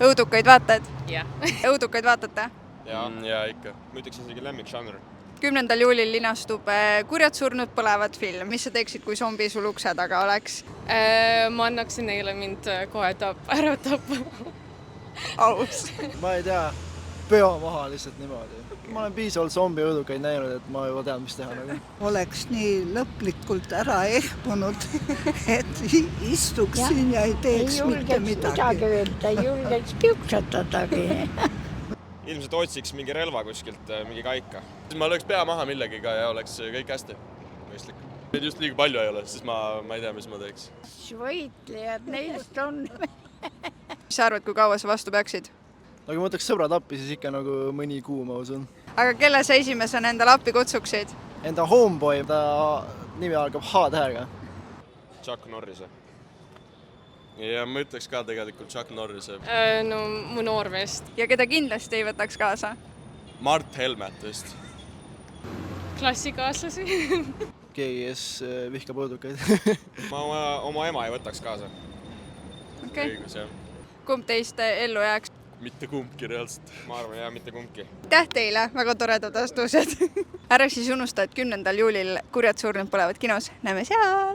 õudukaid vaatad? Jah. Õudukaid vaatate? Ja ikka. Ma ütleks isegi lemmikžanr. 10. juulil linastub Kurjad surnud põlevad film. Mis sa teeksid, kui zombi sul ukse taga oleks? Ma annaksin neile mind kohe ära tappa. Aus. Ma ei tea, peo maha lihtsalt niimoodi. Ma olen piisavalt zombi õudukaid näinud, et ma juba tean, mis teha. Oleks nii lõplikult ära ehmunud, et istuksin ja ei teeks mitte midagi. Ei julgeks piuksatadagi. Ilmselt otsiks mingi relva kuskilt, mingi kaika. Ma lööks pea maha millegiga ja oleks kõik hästi mõistlik. Just liiga palju ei ole, siis ma ei tea, mis ma teeks. Võitlejad neist on. Mis sa arvad, kui kaua sa vastu peaksid? Aga ma võtaks sõbrad appi, siis ikka nagu mõni kuu, ma usun. Aga kelle sa esimesena endale appi kutsuksid? Enda homeboy, ta nimi algab H-tähega. Chuck Norrise. Ja ma ütleks ka tegelikult Chuck Norrise. No mu noormeest. Ja keda kindlasti ei võtaks kaasa? Mart Helmet vist. Klassikaaslasi. Keegi, kes vihkab õudukaid. Ma oma ema ei võtaks kaasa. Okay. Õigus, jah. Kumb teist ellu jääks? Mitte kumbki reaalselt. Ma arvan, jah, mitte kumbki. Aitäh teile, väga toredad vastused. Ära siis unusta, et 10. juulil Kurjad surnud põlevad kinos. Näeme seal!